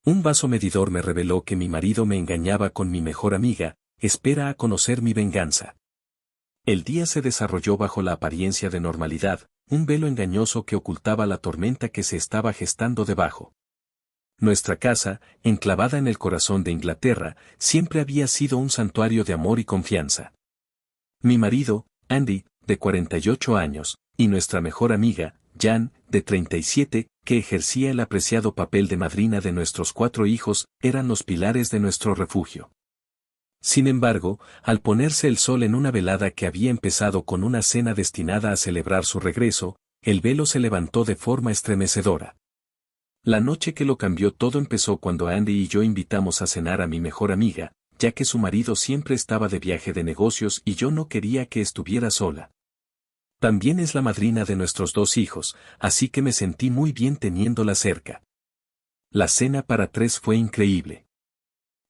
Un vaso medidor me reveló que mi marido me engañaba con mi mejor amiga. Espera a conocer mi venganza. El día se desarrolló bajo la apariencia de normalidad, un velo engañoso que ocultaba la tormenta que se estaba gestando debajo. Nuestra casa, enclavada en el corazón de Inglaterra, siempre había sido un santuario de amor y confianza. Mi marido, Andy, de 48 años, y nuestra mejor amiga, Jan, de 37, que ejercía el apreciado papel de madrina de nuestros 4 hijos, eran los pilares de nuestro refugio. Sin embargo, al ponerse el sol en una velada que había empezado con una cena destinada a celebrar su regreso, el velo se levantó de forma estremecedora. La noche que lo cambió todo empezó cuando Andy y yo invitamos a cenar a mi mejor amiga, ya que su marido siempre estaba de viaje de negocios y yo no quería que estuviera sola. También es la madrina de nuestros 2 hijos, así que me sentí muy bien teniéndola cerca. La cena para 3 fue increíble.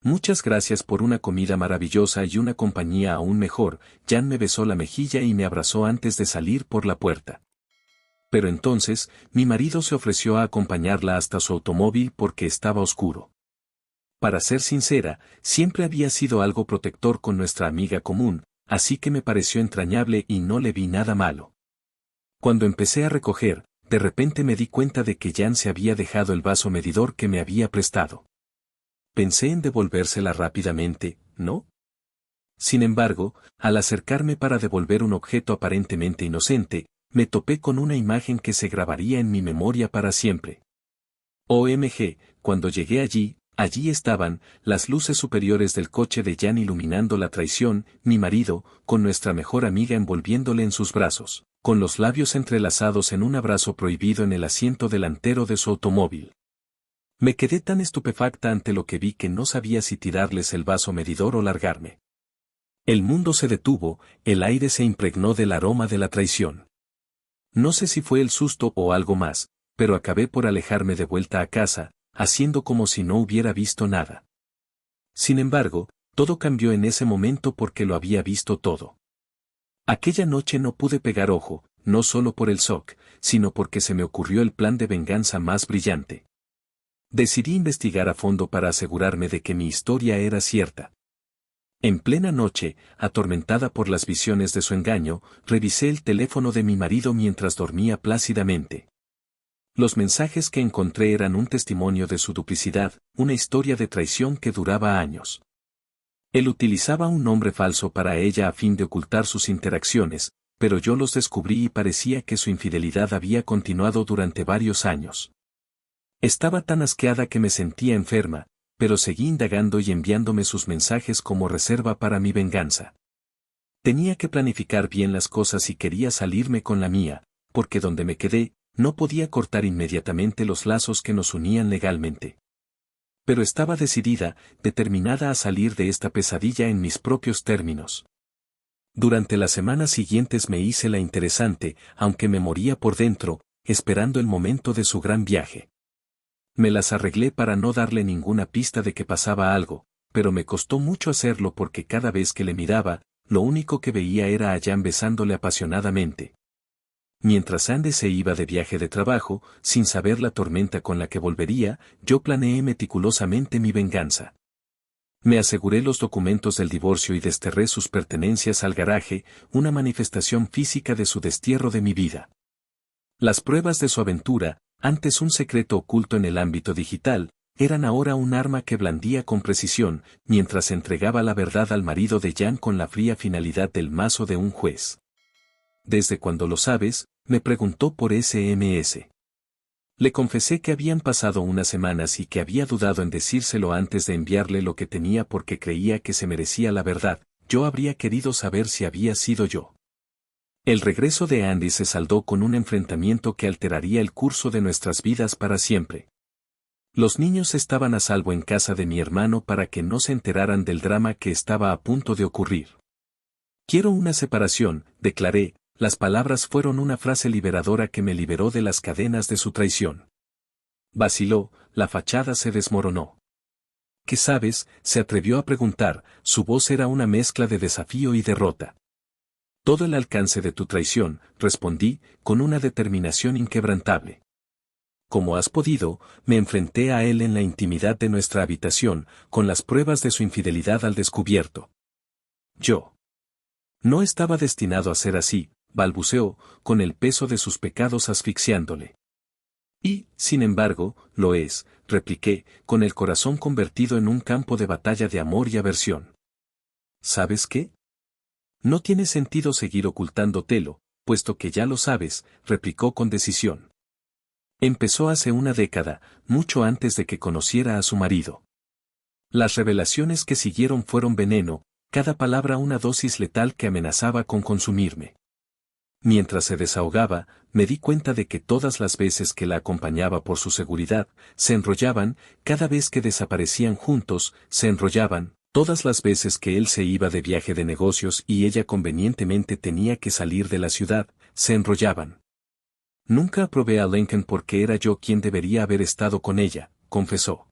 Muchas gracias por una comida maravillosa y una compañía aún mejor. Jan me besó la mejilla y me abrazó antes de salir por la puerta. Pero entonces, mi marido se ofreció a acompañarla hasta su automóvil porque estaba oscuro. Para ser sincera, siempre había sido algo protector con nuestra amiga común, así que me pareció entrañable y no le vi nada malo. Cuando empecé a recoger, de repente me di cuenta de que Jan se había dejado el vaso medidor que me había prestado. Pensé en devolvérsela rápidamente, ¿no? Sin embargo, al acercarme para devolver un objeto aparentemente inocente, me topé con una imagen que se grabaría en mi memoria para siempre. OMG, cuando llegué allí estaban las luces superiores del coche de Jan iluminando la traición, mi marido, con nuestra mejor amiga envolviéndole en sus brazos, con los labios entrelazados en un abrazo prohibido en el asiento delantero de su automóvil. Me quedé tan estupefacta ante lo que vi que no sabía si tirarles el vaso medidor o largarme. El mundo se detuvo, el aire se impregnó del aroma de la traición. No sé si fue el susto o algo más, pero acabé por alejarme de vuelta a casa, haciendo como si no hubiera visto nada. Sin embargo, todo cambió en ese momento porque lo había visto todo. Aquella noche no pude pegar ojo, no solo por el shock, sino porque se me ocurrió el plan de venganza más brillante. Decidí investigar a fondo para asegurarme de que mi historia era cierta. En plena noche, atormentada por las visiones de su engaño, revisé el teléfono de mi marido mientras dormía plácidamente. Los mensajes que encontré eran un testimonio de su duplicidad, una historia de traición que duraba años. Él utilizaba un nombre falso para ella a fin de ocultar sus interacciones, pero yo los descubrí y parecía que su infidelidad había continuado durante varios años. Estaba tan asqueada que me sentía enferma, pero seguí indagando y enviándome sus mensajes como reserva para mi venganza. Tenía que planificar bien las cosas y quería salirme con la mía, porque donde me quedé, no podía cortar inmediatamente los lazos que nos unían legalmente. Pero estaba decidida, determinada a salir de esta pesadilla en mis propios términos. Durante las semanas siguientes me hice la interesante, aunque me moría por dentro, esperando el momento de su gran viaje. Me las arreglé para no darle ninguna pista de que pasaba algo, pero me costó mucho hacerlo porque cada vez que le miraba, lo único que veía era a Jan besándole apasionadamente. Mientras Andy se iba de viaje de trabajo, sin saber la tormenta con la que volvería, yo planeé meticulosamente mi venganza. Me aseguré los documentos del divorcio y desterré sus pertenencias al garaje, una manifestación física de su destierro de mi vida. Las pruebas de su aventura, antes un secreto oculto en el ámbito digital, eran ahora un arma que blandía con precisión, mientras entregaba la verdad al marido de Jan con la fría finalidad del mazo de un juez. ¿Desde cuándo lo sabes?, me preguntó por SMS. Le confesé que habían pasado unas semanas y que había dudado en decírselo antes de enviarle lo que tenía porque creía que se merecía la verdad. Yo habría querido saber si había sido yo. El regreso de Andy se saldó con un enfrentamiento que alteraría el curso de nuestras vidas para siempre. Los niños estaban a salvo en casa de mi hermano para que no se enteraran del drama que estaba a punto de ocurrir. Quiero una separación, declaré. Las palabras fueron una frase liberadora que me liberó de las cadenas de su traición. Vaciló, la fachada se desmoronó. ¿Qué sabes?, se atrevió a preguntar, su voz era una mezcla de desafío y derrota. Todo el alcance de tu traición, respondí, con una determinación inquebrantable. como has podido, me enfrenté a él en la intimidad de nuestra habitación, con las pruebas de su infidelidad al descubierto. Yo no estaba destinado a ser así, balbuceó, con el peso de sus pecados asfixiándole. Y, sin embargo, lo es, repliqué, con el corazón convertido en un campo de batalla de amor y aversión. ¿Sabes qué? No tiene sentido seguir ocultándotelo, puesto que ya lo sabes, replicó con decisión. Empezó hace una década, mucho antes de que conociera a su marido. Las revelaciones que siguieron fueron veneno, cada palabra una dosis letal que amenazaba con consumirme. Mientras se desahogaba, me di cuenta de que todas las veces que la acompañaba por su seguridad, se enrollaban, cada vez que desaparecían juntos, se enrollaban, todas las veces que él se iba de viaje de negocios y ella convenientemente tenía que salir de la ciudad, se enrollaban. Nunca aprobé a Lincoln porque era yo quien debería haber estado con ella, confesó.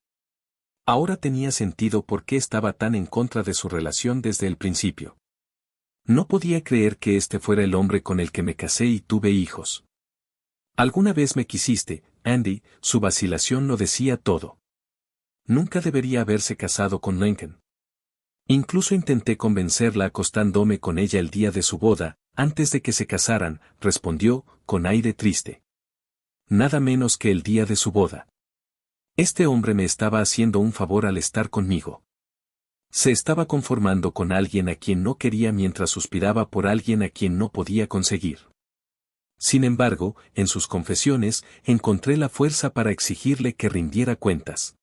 Ahora tenía sentido por qué estaba tan en contra de su relación desde el principio. No podía creer que este fuera el hombre con el que me casé y tuve hijos. Alguna vez me quisiste, Andy, su vacilación lo decía todo. Nunca debería haberse casado con Lincoln. Incluso intenté convencerla acostándome con ella el día de su boda, antes de que se casaran, respondió, con aire triste. Nada menos que el día de su boda. Este hombre me estaba haciendo un favor al estar conmigo. Se estaba conformando con alguien a quien no quería mientras suspiraba por alguien a quien no podía conseguir. Sin embargo, en sus confesiones, encontré la fuerza para exigirle que rindiera cuentas.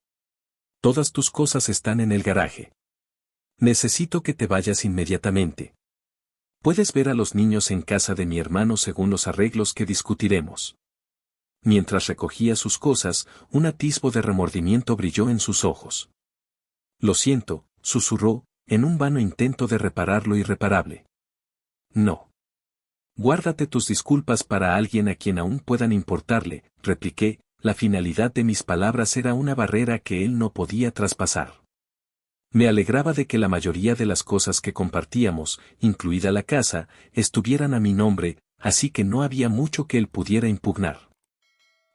Todas tus cosas están en el garaje. Necesito que te vayas inmediatamente. Puedes ver a los niños en casa de mi hermano según los arreglos que discutiremos. Mientras recogía sus cosas, un atisbo de remordimiento brilló en sus ojos. Lo siento, susurró, en un vano intento de reparar lo irreparable. No. Guárdate tus disculpas para alguien a quien aún puedan importarle, repliqué, la finalidad de mis palabras era una barrera que él no podía traspasar. Me alegraba de que la mayoría de las cosas que compartíamos, incluida la casa, estuvieran a mi nombre, así que no había mucho que él pudiera impugnar.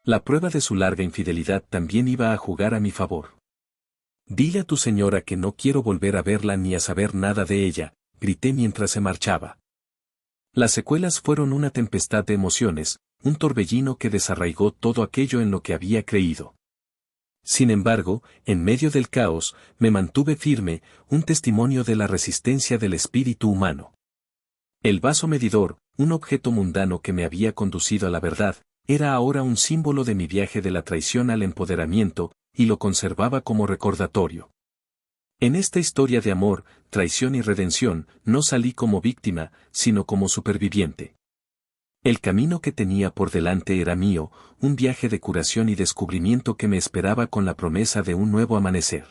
La prueba de su larga infidelidad también iba a jugar a mi favor. Dile a tu señora que no quiero volver a verla ni a saber nada de ella, grité mientras se marchaba. Las secuelas fueron una tempestad de emociones, un torbellino que desarraigó todo aquello en lo que había creído. Sin embargo, en medio del caos, me mantuve firme, un testimonio de la resistencia del espíritu humano. El vaso medidor, un objeto mundano que me había conducido a la verdad, era ahora un símbolo de mi viaje de la traición al empoderamiento, y lo conservaba como recordatorio. En esta historia de amor, traición y redención, no salí como víctima, sino como superviviente. El camino que tenía por delante era mío, un viaje de curación y descubrimiento que me esperaba con la promesa de un nuevo amanecer.